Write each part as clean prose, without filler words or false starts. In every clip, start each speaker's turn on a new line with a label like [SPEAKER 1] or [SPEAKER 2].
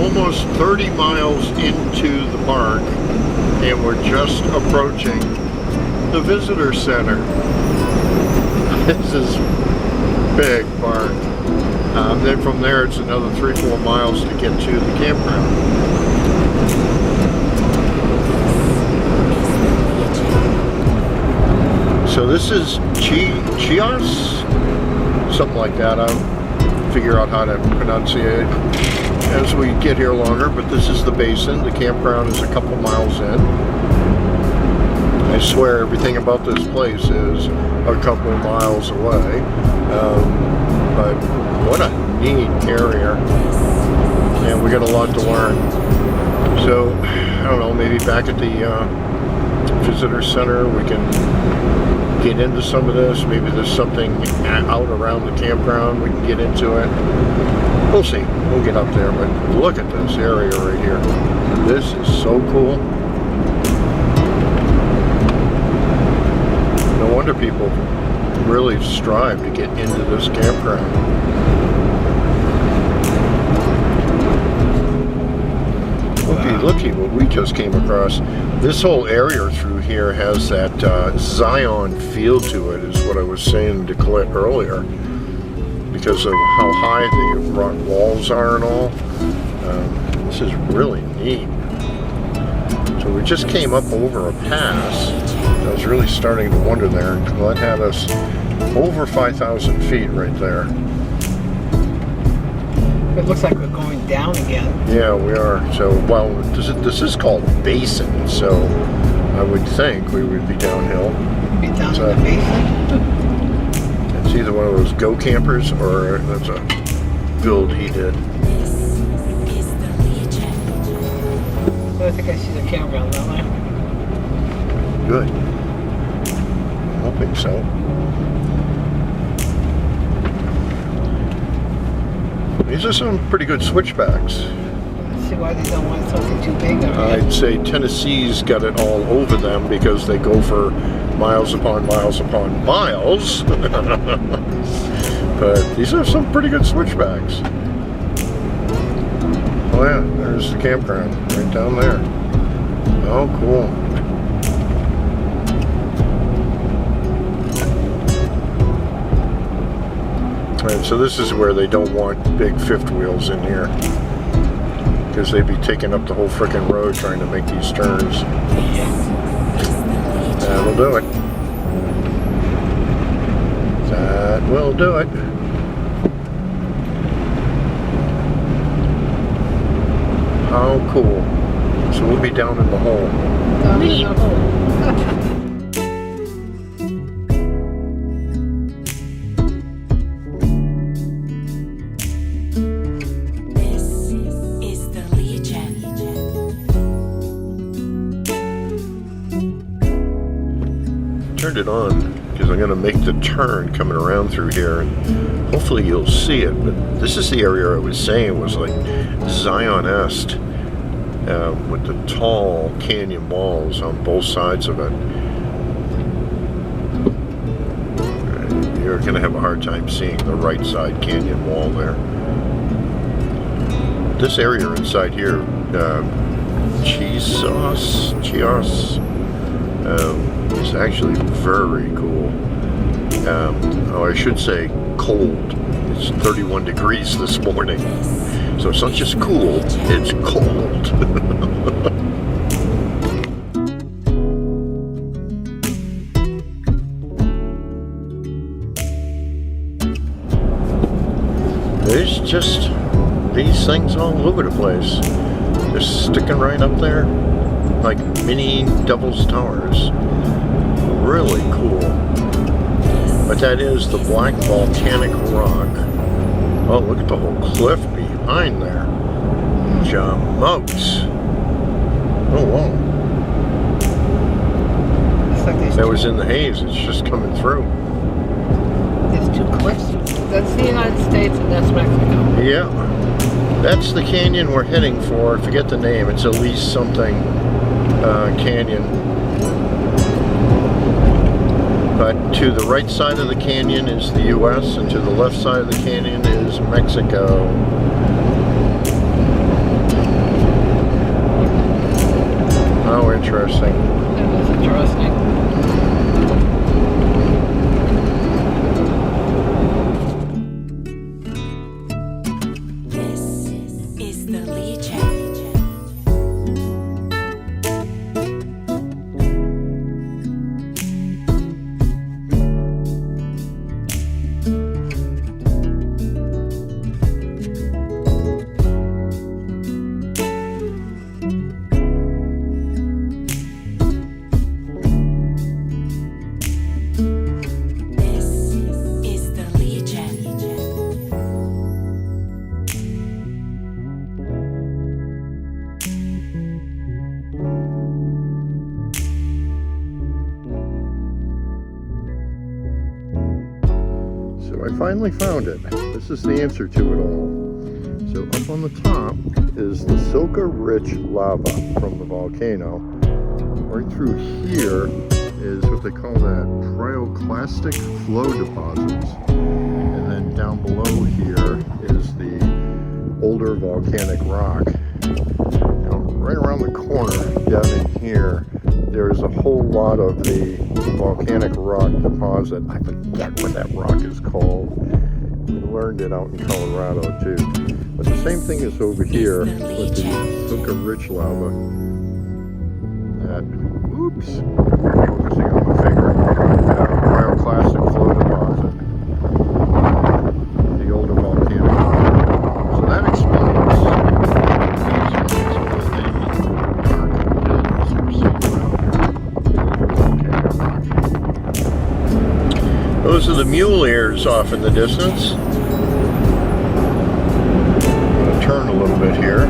[SPEAKER 1] almost 30 miles into the park, and we're just approaching the visitor center. This is big park. Then from there it's another 3-4 miles to get to the campground. So this is Chisos, something like that. I'll figure out how to pronounce it as we get here longer, but this is the basin. The campground is a couple miles in. I swear everything about this place is a couple miles away. But what a neat area. And we got a lot to learn. So, I don't know, maybe back at the visitor center we can get into some of this. Maybe there's something out around the campground we can get into it. We'll see. We'll get up there, but look at this area right here. This is so cool. No wonder people really strive to get into this campground. Looky what we just came across. This whole area through here has that Zion feel to it, is what I was saying to Colette earlier, because of how high the rock walls are and all. This is really neat. So we just came up over a pass. I was really starting to wonder there, and Colette had us over 5,000 feet right there.
[SPEAKER 2] It looks like we're going down again.
[SPEAKER 1] Yeah, we are. So, well, this is called Basin, so I would think we would be downhill.
[SPEAKER 2] Be down in the basin?
[SPEAKER 1] It's either one of those go campers or that's a build he did.
[SPEAKER 2] So I think I see the campground down there.
[SPEAKER 1] Good. I'm hoping so. These are some pretty good switchbacks.
[SPEAKER 2] Let's see why they don't want something too big.
[SPEAKER 1] I'd say Tennessee's got it all over them because they go for miles upon miles upon miles. But these are some pretty good switchbacks. Oh yeah, there's the campground right down there. Oh, cool. And so this is where they don't want big fifth wheels in here, because they'd be taking up the whole frickin' road trying to make these turns. That'll do it. That will do it. How cool. So we'll be down in the hole.
[SPEAKER 2] Down in the hole.
[SPEAKER 1] Turned it on because I'm going to make the turn coming around through here, and hopefully you'll see it. But this is the area I was saying was like Zion-esque, with the tall canyon walls on both sides of it. You're going to have a hard time seeing the right side canyon wall there. This area inside here, Chisos, is actually very cool. Oh, I should say cold. It's 31 degrees this morning. So it's not just cool, it's cold. There's just these things all over the place. They're sticking right up there like mini Devil's Towers. Really cool. But that is the black volcanic rock. Oh, look at the whole cliff behind there. Jamokes. Oh, wow.
[SPEAKER 2] Like
[SPEAKER 1] that was in the haze. It's just coming through.
[SPEAKER 2] There's two cliffs. That's the United States and that's Mexico.
[SPEAKER 1] Yeah. That's the canyon we're heading for. I forget the name. It's Elise something canyon. But to the right side of the canyon is the US, and to the left side of the canyon is Mexico. How interesting.
[SPEAKER 2] That was interesting.
[SPEAKER 3] This is the Legion.
[SPEAKER 1] So I finally found it. This is the answer to it all. So up on the top is the silica-rich lava from the volcano. Right through here is what they call that pyroclastic flow deposits. And then down below here is the older volcanic rock. Now, right around the corner down in here, there's a whole lot of the volcanic rock deposit. I forget what that rock is called. We learned it out in Colorado too. But the same thing is over here with the silica-rich lava. That, oops, focusing on my finger. Pyroclastic flow deposit. The older volcanic rock. So that explains those are the mule ears off in the distance. I'm going to turn a little bit here.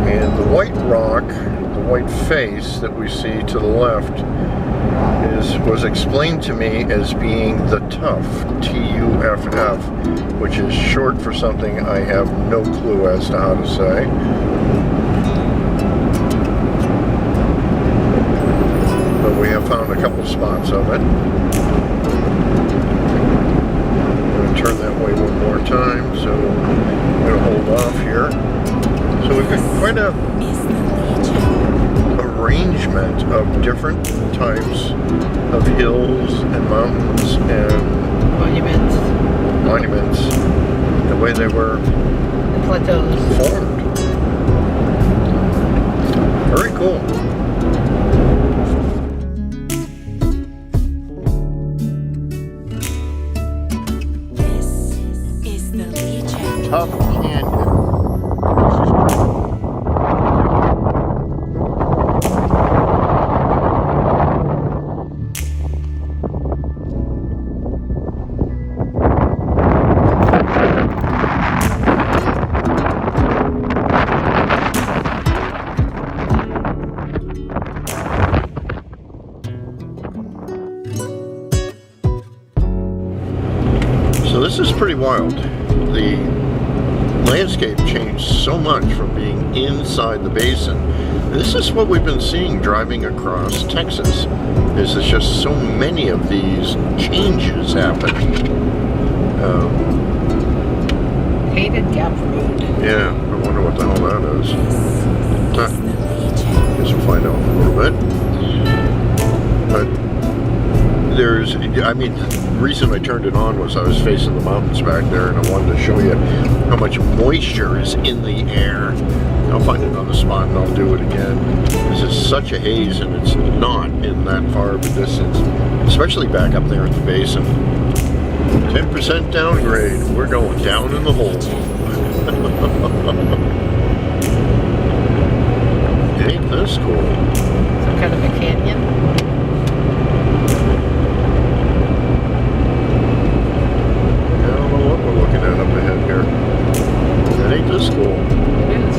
[SPEAKER 1] And the white rock, the white face that we see to the left was explained to me as being the Tuff, T-U-F-F, which is short for something I have no clue as to how to say. We have found a couple spots of it. I'm going to turn that way one more time, so I'm going to hold off here. So we've got quite a arrangement of different types of hills and mountains and monuments, the way they were
[SPEAKER 2] Plateaus.
[SPEAKER 1] formed. Very cool. Tuff Canyon. This is pretty cool. So this is pretty wild. The landscape changed so much from being inside the basin. This is what we've been seeing driving across Texas. There's just so many of these changes happening.
[SPEAKER 2] Hated Gap Road.
[SPEAKER 1] Yeah, I wonder what the hell that is. Guess we'll find out in a little bit. But there's, I mean, the reason I turned it on was I was facing the mountains back there and I wanted to show you how much moisture is in the air. I'll find another spot and I'll do it again. This is such a haze and it's not in that far of a distance, especially back up there in the basin. 10% downgrade. We're going down in the hole. Ain't this cool?
[SPEAKER 2] Some kind of a canyon.
[SPEAKER 1] Looking at up ahead here. That ain't this cool.
[SPEAKER 2] It
[SPEAKER 1] is.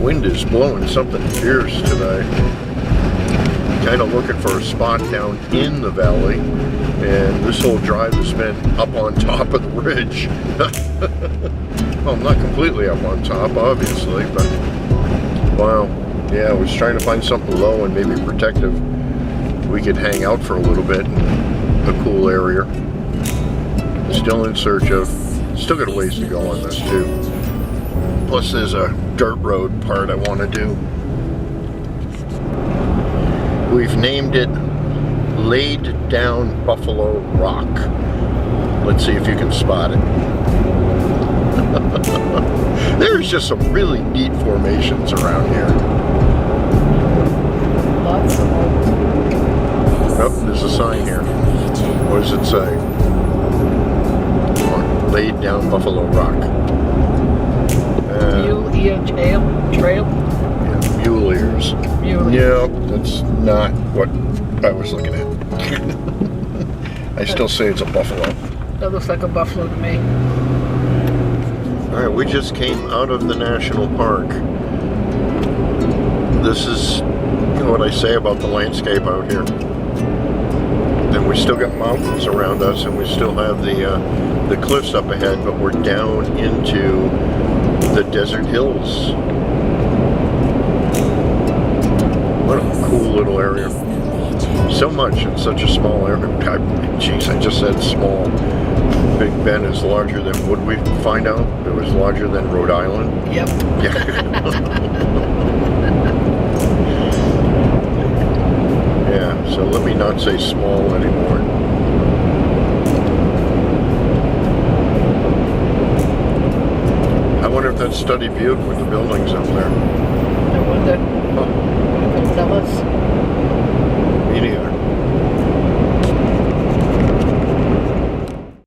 [SPEAKER 1] Wind is blowing something fierce today. Kind of looking for a spot down in the valley, and this whole drive has been up on top of the ridge. Well, not completely up on top, obviously, but wow. Yeah, I was trying to find something low and maybe protective. we could hang out for a little bit in a cool area. Still in search of, still got a ways to go on this too. Plus there's a dirt road part I want to do. We've named it Laid Down Buffalo Rock. Let's see if you can spot it. There's just some really neat formations around here.
[SPEAKER 2] Lots of them.
[SPEAKER 1] Oh, there's a sign here. What does it say? Laid Down Buffalo Rock.
[SPEAKER 2] Mule ear trail.
[SPEAKER 1] Yeah, mule ears.
[SPEAKER 2] Mule ears.
[SPEAKER 1] Yeah, that's not what I was looking at. I still say it's a buffalo.
[SPEAKER 2] That looks like a buffalo to me.
[SPEAKER 1] Alright, we just came out of the national park. This is what I say about the landscape out here. And we still got mountains around us, and we still have the cliffs up ahead, but we're down into the desert hills. What a cool little area. So much in such a small area. Jeez, I just said small. Big Bend is larger than, would we find out? It was larger than Rhode Island?
[SPEAKER 2] Yep.
[SPEAKER 1] Yeah, so let me not say small anymore. I wonder if that's Study Butte with the buildings up there.
[SPEAKER 2] I wonder.
[SPEAKER 1] Huh.
[SPEAKER 2] You can tell us.